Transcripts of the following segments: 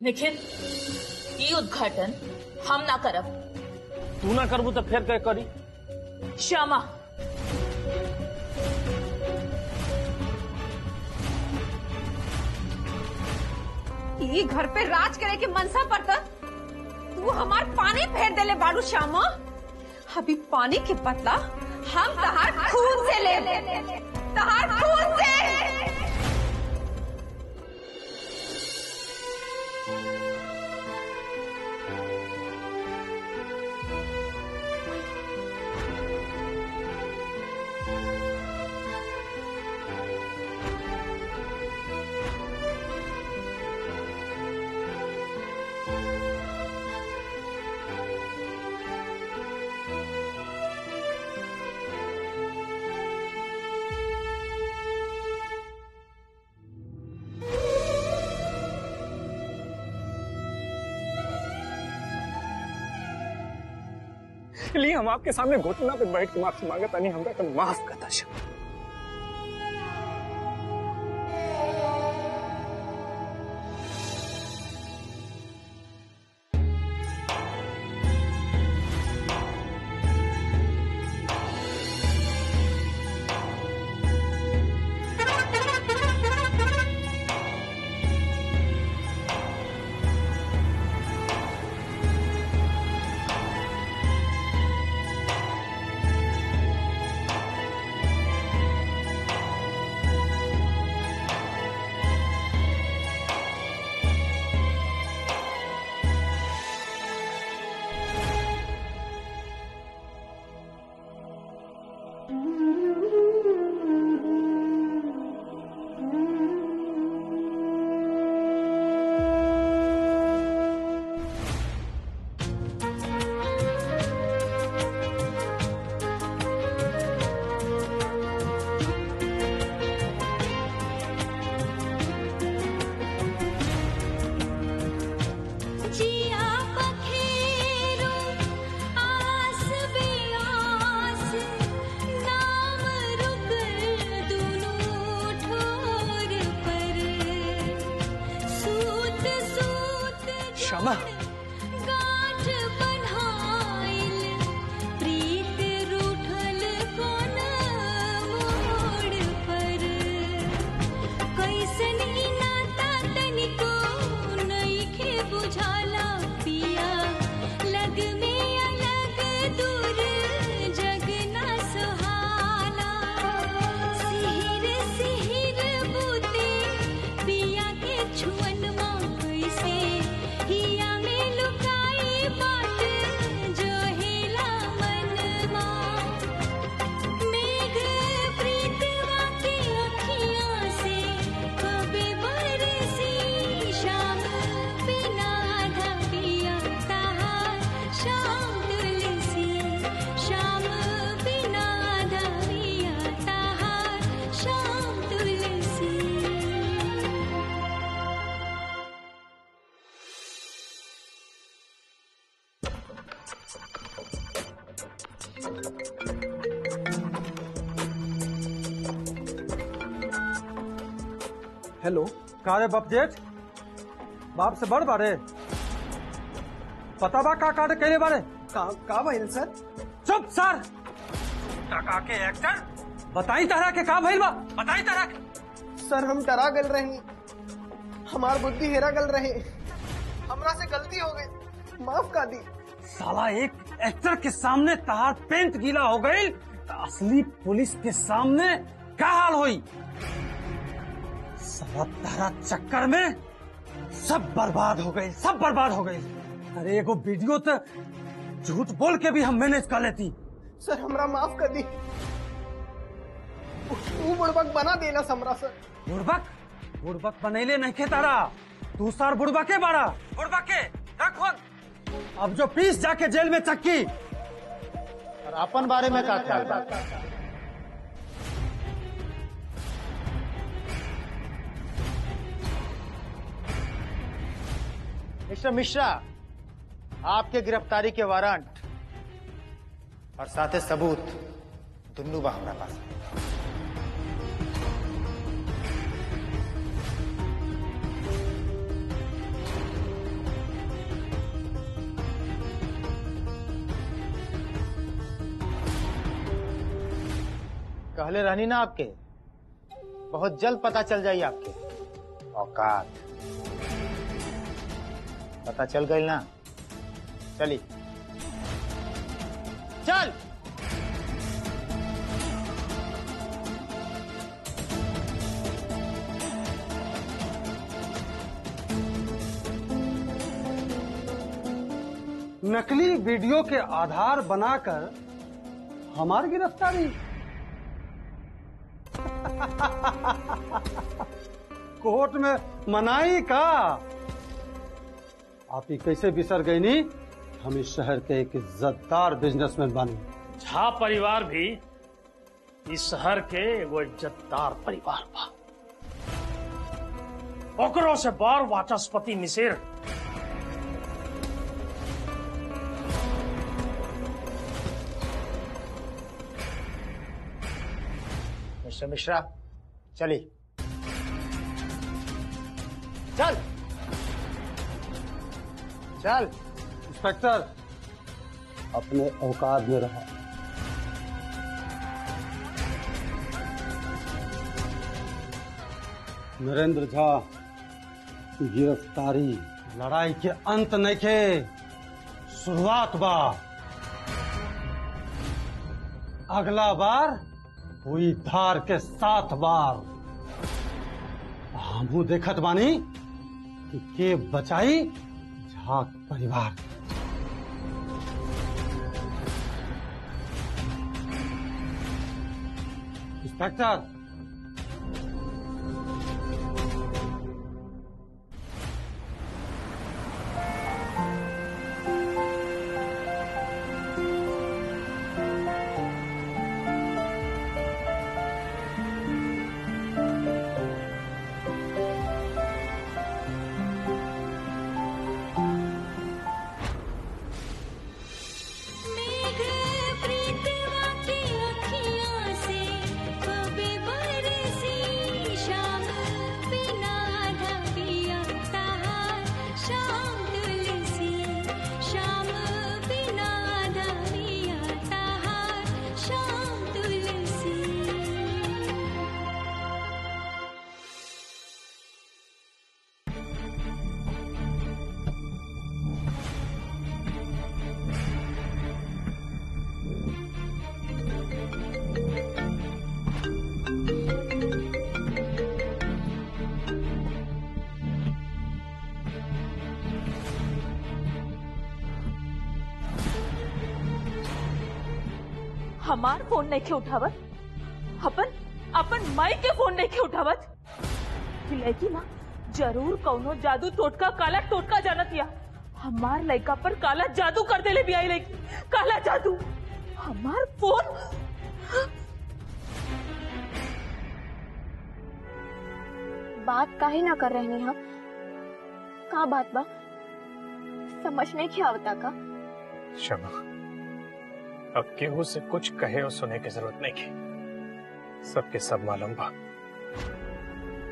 निखिल, ई उद्घाटन हम ना करब। तू ना करबू तो फिर क्या करी? श्यामा, ये घर पे राज करे के मनसा पर तू हमार पानी फेर देले बाड़ू श्यामा। अभी पानी के बदला हम तहार खून से ले तहार खून से। लिए हम आपके सामने घुटना पे बैठ के माफी मांगता नहीं, हमरा तो माफ करता। श्यामा, हेलो, का रे बाप जेठ? बाप से बड़ बारे पता बा का काटे कहले बारे? का भइल सर? चुप सर। टका के एक्टर बताई तरह के का भइल बा, बताई तरह के। सर हम डरा गल रही, हमार बुद्धि हेरा गल रहे, हमरा से गलती हो गई, माफ कर दी। साला एक एक्टर के सामने तहार पेंट गीला हो गई तो असली पुलिस के सामने क्या हाल हुई? साला तारा चक्कर में सब बर्बाद हो गई, सब बर्बाद हो गई। अरे एगो वीडियो तो झूठ बोल के भी हम मैनेज कर लेती। सर हमरा माफ कर दी, तू बुड़बक बना देना हमरा सर। बुड़बक? बुड़बक बनैले नहीं खे तारा, तू सर बुड़बके बारा, बुड़बके रखो। अब जो पीस जाके जेल में चक्की। और अपन बारे में क्या ख्याल बा? मिस्टर मिश्रा, आपके गिरफ्तारी के वारंट और साथ सबूत दुन्नू बा हमारा पास। कहले रहनी ना आपके, बहुत जल्द पता चल जाई आपके औकात। पता चल गई ना? चली चल। नकली वीडियो के आधार बनाकर हमारी गिरफ्तारी। कोर्ट में मनाई का। आप ही कैसे बिसर गई नी हम इस शहर के एक इज्जतदार बिजनेसमैन बने। झा परिवार भी इस शहर के एगो इज्जतदार परिवार बा। ओकरो से बार वाचस्पति मिसिर मिस्टर मिश्रा, चली चल चल। इंस्पेक्टर, अपने औकात में रहा। नरेंद्र झा की गिरफ्तारी लड़ाई के अंत नहीं के, शुरुआत बा। अगला बार हुई धार के 7 बार। हमू देखत बानी कि के बचाई झा परिवार। इंस्पेक्टर, हमार फोन नहीं के उठावत, अपन माई के फोन नहीं के उठावत। लड़की ना जरूर कौनो जादू टोटका काला टोटका जानत या। हमार लड़का पर काला जादू कर देले भी आई लड़की, काला जादू। हमार फोन बात काहे ना कर रहे हम? का बात बा? समझ नहीं क्या आवता का? क्षमा, अब केहू से कुछ कहे और सुने की जरूरत नहीं की। सबके सब मालूम बा।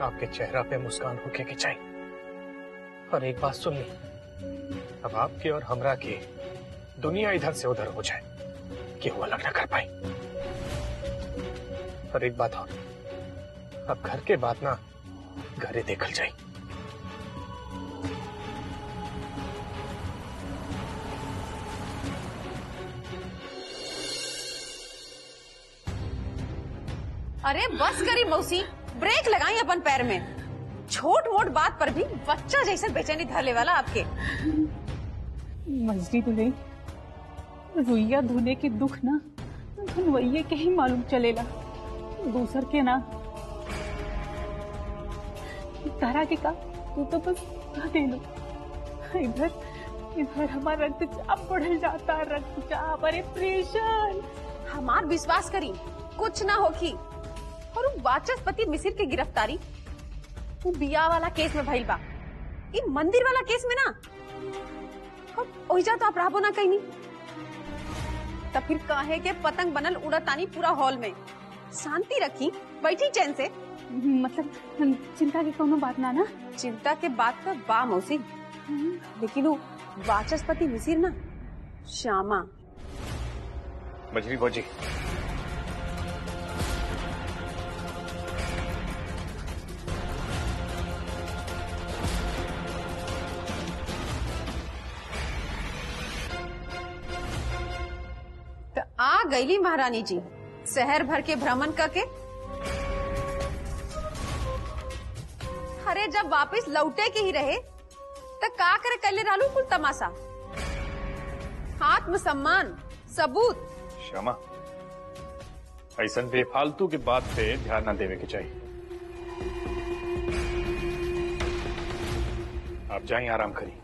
आपके चेहरा पे मुस्कान होके की चाहिए। और एक बात सुन ली, अब आपके और हमरा की दुनिया इधर से उधर हो जाए, केहू अलग ना कर पाए। और एक बात और, अब घर के बात ना घरे देखल जाए। अरे बस करी मौसी, ब्रेक लगाई अपन पैर में। छोट मोट बात पर भी बच्चा जैसे बेचैनी धरले वाला आपके। मजदी दुल्हे, रुइया धोने के दुख ना धनवैये के ही मालूम चलेला, दूसर के ना। तारा के का तू तो बस कह दे लो। इधर हमारा रक्तचाप बढ़ल जाता, रक्तचाप। अरे प्रेशर। हमार विश्वास करी, कुछ ना होगी। और वो वाचस्पति मिसिर की गिरफ्तारी वो बिया वाला केस में भइल बा। ये मंदिर वाला केस में ना ओइजा तो आप रहबो ना कहीं नहीं। तब फिर काहे के पतंग बनल उड़तानी पूरा हॉल में। शांति रखी, बैठी चैन से। मतलब चिंता की कोनो बात ना? चिंता के बात तो बा मौसी, लेकिन वो वाचस्पति मिसिर ना श्यामा। मजरी भौजी, गईली महारानी जी शहर भर के भ्रमण करके। अरे जब वापस लौटे के ही रहे तो का करे कले रालू कुल तमाशा। आत्मसम्मान सबूत। श्यामा, ऐसा बेफालतू की बात पे ध्यान न देवे के चाहिए। आप जाइए, आराम करिए।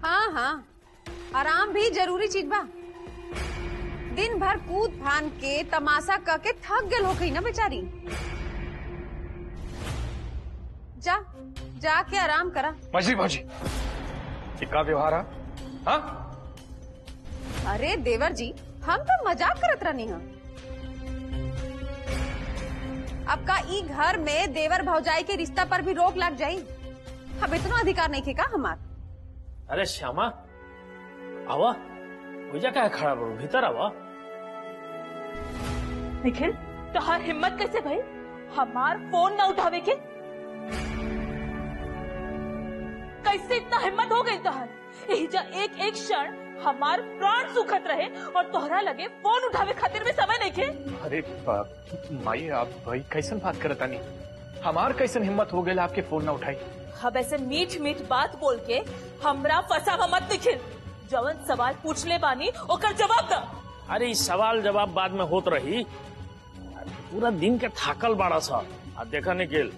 हाँ हाँ, आराम भी जरूरी चीज बा। दिन भर कूद फान के तमाशा करके थक गल हो गई ना बेचारी। जा जाके आराम करा। मछली भाजी, ये का व्यवहार है? हाँ? अरे देवर जी, हम तो मजाक करत रहनी हैं। अब का ई घर में देवर भौजाई के रिश्ता पर भी रोक लग जाई। अब इतना अधिकार नहीं खेका हमार। अरे श्यामा, आवा, भैया क्या खड़ा बड़ो, भीतर आवा। निखिल, तोहार हिम्मत कैसे भाई हमार फोन न उठावे के? कैसे इतना हिम्मत हो गई तोहार? एहिजा एक एक क्षण हमार प्राण सुखत रहे और तोहरा लगे फोन उठावे खातिर भी समय नहीं खे। अरे माई, आप भाई कैसन बात करता नहीं? हमार कैसन हिम्मत हो गया आपके फोन ना उठाई? अब ऐसे मीठ मीठ बात बोल के हमरा फसावा मत निखिल। जवन सवाल पूछ ले बानी ओकर जवाब दा। अरे इस सवाल जवाब बाद में होत रही। पूरा दिन के थाकल बाड़ा सा। देखा निखिल,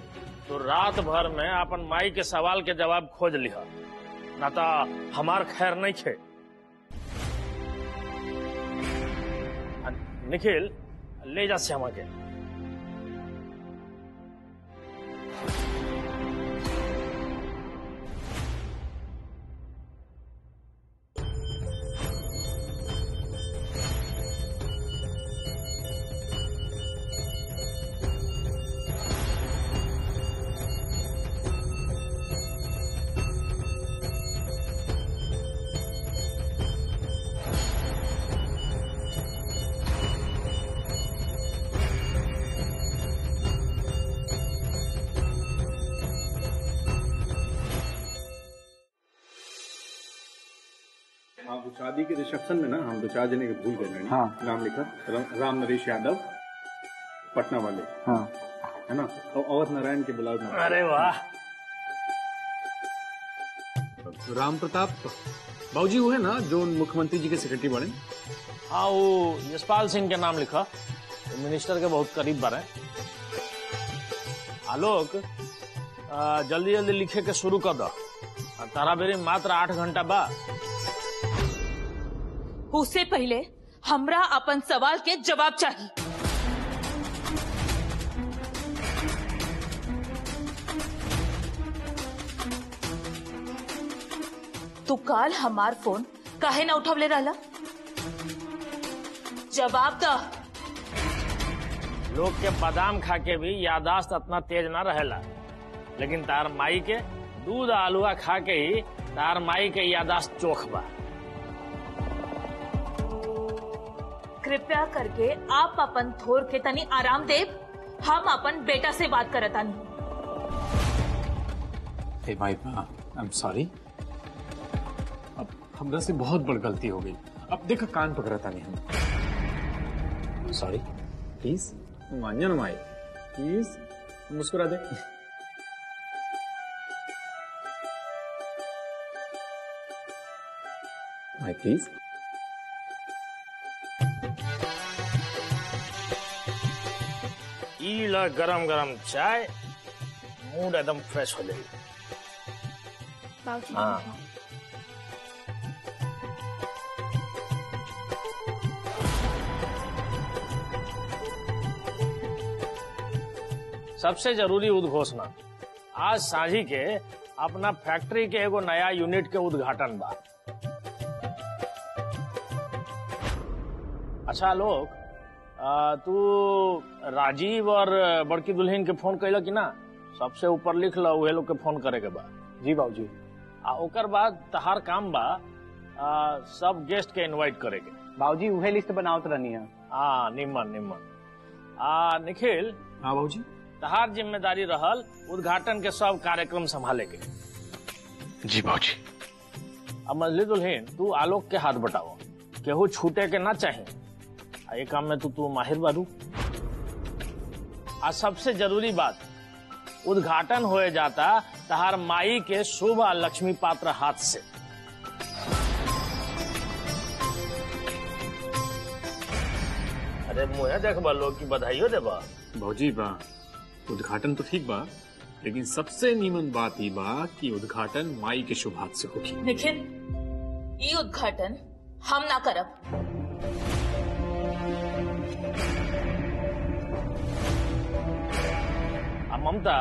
तो रात भर में अपन माई के सवाल के जवाब खोज लिहा, ना तो हमार खैर नहीं खे। निखिल, ले जा श्यामा के। हाँ, वो शादी के रिसेप्शन में ना हम 2-4 जने के भूल गए। हाँ, नाम लिखा राम नरेश यादव, पटना वाले। हाँ, है ना? और अवध नारायण के बुलाओ। अरे वाह, राम प्रताप बाबूजी वो है ना जो मुख्यमंत्री जी के सेक्रेटरी बने? हाँ, वो यशपाल सिंह के नाम लिखा, मिनिस्टर के बहुत करीब बारे। आलोक, जल्दी जल्दी लिखे के शुरू कर दो। तारा बेरी मात्र 8 घंटा बा। उससे पहले हमरा अपन सवाल के जवाब चाहिए। तू काल हमार फोन काहे ना उठवले रहला? जवाब दा। लोग के बादाम खा के भी यादाश्त इतना तेज ना रहेला, लेकिन तार माई के दूध आलूआ खा के ही तार माई के यादाश्त चोख बा। कृपया करके आप अपन थोर के तनी आराम देव। हम अपन बेटा से बात करतानी। हे माई, आई एम सॉरी। अब हमरा से बहुत बड़ गलती हो गई। अब देखो कान पकड़ता नहीं हम। सॉरी, प्लीज मानिए ना माई, प्लीज मुस्कुरा दे। माई प्लीज। ई ला गरम गरम चाय, मूड एकदम फ्रेश हो जाएगी। हाँ, सबसे जरूरी उद्घोषणा, आज सांझी के अपना फैक्ट्री के एगो नया यूनिट के उद्घाटन बा। अच्छा लोग, तू राजीव और बड़की दुल्हन के फोन कैला कि ना? सबसे ऊपर लिख लो, उहे लोग के फोन करे के बा। जी बाबूजी। ओकर बाद तहार काम बा सब गेस्ट के इनवाइट करे के। बाबूजी उहे लिस्ट बनावत रहनी है। निमन निमन। निखिल। हाँ बाबूजी। तहार जिम्मेदारी रहल उद्घाटन के सब कार्यक्रम संभाले के। जी बाबूजी। अब मंजली दुल्हन, तू आलोक के हाथ बटाओ, केहू छूटे के ना चाहे। ये काम में तू माहिर बारू। आज सबसे जरूरी बात, उद्घाटन होए जाता तहार माई के शुभ आ लक्ष्मी पात्र हाथ से। अरे मुहे देखबा लोग की बधाइयो देबा। भौजी बा उद्घाटन तो ठीक बा, लेकिन सबसे नीमन बात ई बा कि उद्घाटन माई के शुभ हाथ से होगी। निखिल, ये उद्घाटन हम ना करब। ममता,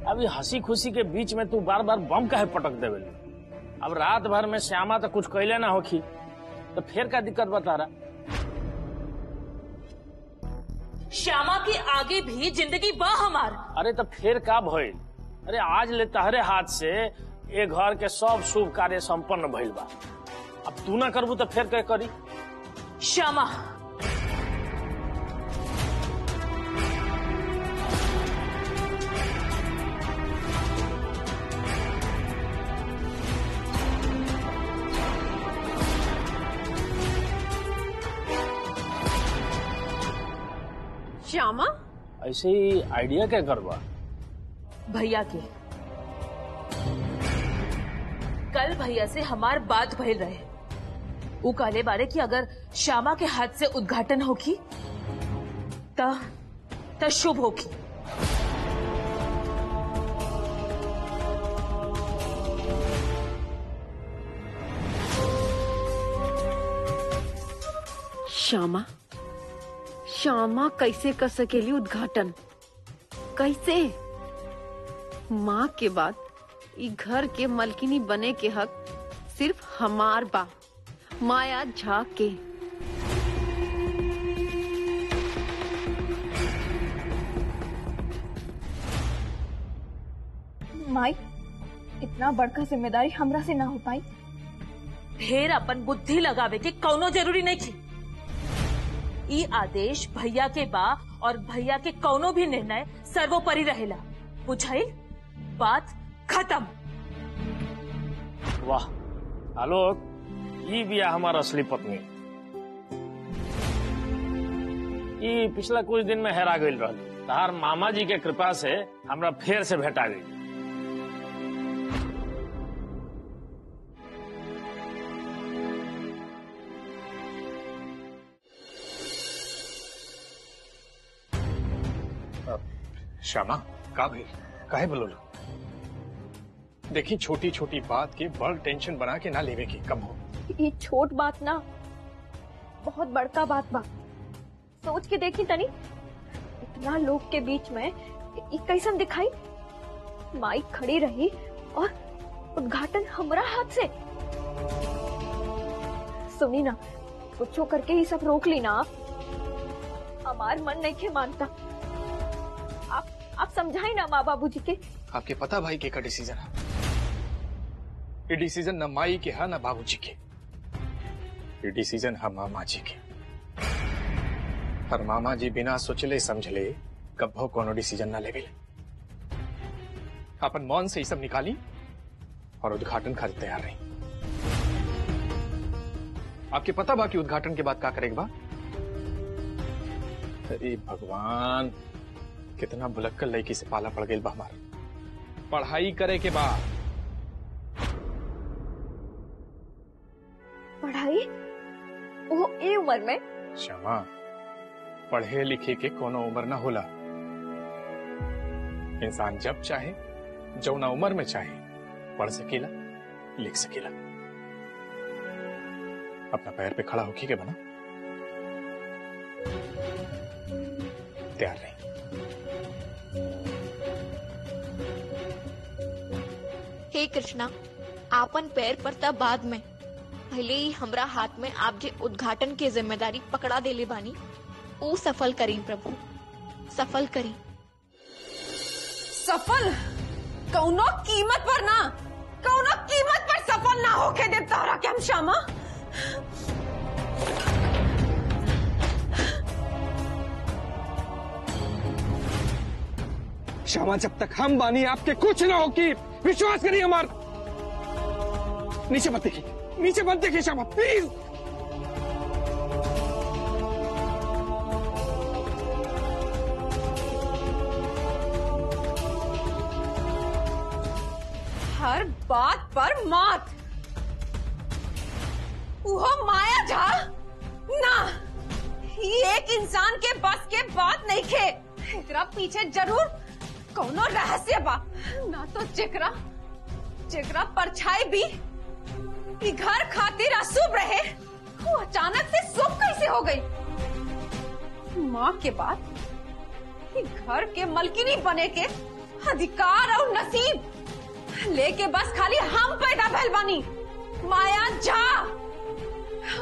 अभी हंसी खुशी के बीच में तू बार बार बम काहे पटक देवे? अब रात भर में श्यामा तो कुछ कैले ना होखी, तो फिर का दिक्कत बता रहा? श्यामा के आगे भी जिंदगी बा हमार। अरे तो फिर का भइल? अरे आज ले तहरे हाथ से ये घर के सब शुभ कार्य संपन्न भइल बा। अब तू ना करबू तो फिर क्या करी? श्यामा, श्यामा, ऐसे ही आइडिया क्या करवा? भैया के कल भैया से हमार बात भइल रहे। वो काले बारे की अगर श्यामा के हाथ से उद्घाटन होगी त शुभ होगी। श्यामा, श्यामा कैसे कर सकेली उद्घाटन? कैसे? माँ के बाद ई घर के मलकिनी बने के हक सिर्फ हमार बा, माया झा के। माई, इतना बड़का जिम्मेदारी हमरा से ना हो पाई। ढेर अपन बुद्धि लगावे के कौनो जरूरी नहीं थी। ई आदेश भैया के बा और भैया के कौनो भी निर्णय सर्वोपरि रहेला। बुझाइल? बात खत्म। वाह आलोक, ये बिया हमार असली पत्नी। ये पिछला कुछ दिन में हेरा गई रहल। तार मामा जी के कृपा से हमरा फिर से भेटा गई। श्यामा, का भाई काहे बोलो? देखी, छोटी छोटी बात के बड़ टेंशन बना के ना लेवे की कब हो। ये छोट बात ना, बहुत बड़का बात बा। सोच के देखी तनी, इतना लोग के बीच में ये कैसन दिखाई? माई खड़ी रही और उद्घाटन हमरा हाथ से। सुनी ना, कुछ करके ही सब रोक ली ना आप। हमार मन नहीं के मानता। आप समझाई ना माँ बाबूजी के। आपके पता भाई के का डिसीजन है? ये डिसीजन न माई के है न बाबूजी के। ये डिसीजन है मामा जी के। पर मामा जी बिना सोचले समझले कब्बो कोनो डिसीजन ना ले गए। अपन मौन से ही सब निकाली और उद्घाटन खातिर तैयार रही। आपके पता बा कि उद्घाटन के बाद क्या करेगा बा? अरे भगवान, कितना बुलक्कल लड़की से पाला पड़ गई बा हमार। पढ़ाई करे के बाद पढ़ाई वो ए उम्र में? श्यामा, पढ़े लिखे के कोनो उम्र ना होला। इंसान जब चाहे, जौना उम्र में चाहे, पढ़ सकेला, लिख सकेला। अपना पैर पे खड़ा होके के बना। तैयार रही। हे कृष्णा, आपन पैर पर तब बाद में, पहले ही हमरा हाथ में आप जे उद्घाटन के जिम्मेदारी पकड़ा देले बानी, वो सफल करी प्रभु, सफल करी। सफल? कौनो कीमत पर ना, कौनो कीमत पर सफल ना होके दे तारा के हम श्यामा। श्यामा, जब तक हम बानी आपके कुछ ना होगी। विश्वास करिए हमार। नीचे मत देखिए, नीचे मत देखिए श्यामा, प्लीज। हर बात पर मौत। वो माया झा ना, ये एक इंसान के बस के बात नहीं खे। एकरा पीछे जरूर कोनो रहस्य बा, ना तो जेकरा परछाई भी ई घर खातिर अशुभ रहे, वो अचानक से शुभ कैसे हो गई। माँ के बाद ई घर के मलकिनी बने के अधिकार और नसीब लेके बस खाली हम पैदा भइल बानी। माया झा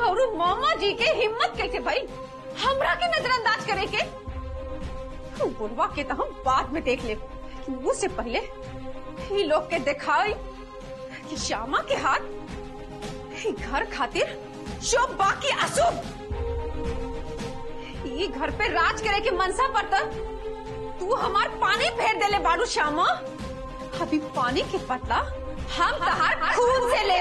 और मामा जी के हिम्मत कैसे भाई हमरा के नजरअंदाज करे के। बुढ़वा के तो हम बाद में देख ले, उससे पहले ही लोग के दिखाई कि श्यामा के हाथ घर खातिर शुभ बाकी अशुभ। ये घर पे राज करे के मनसा पर तू हमार पानी फेर देले बाड़ू श्यामा। अभी पानी के बदला हम तहार खून से ले।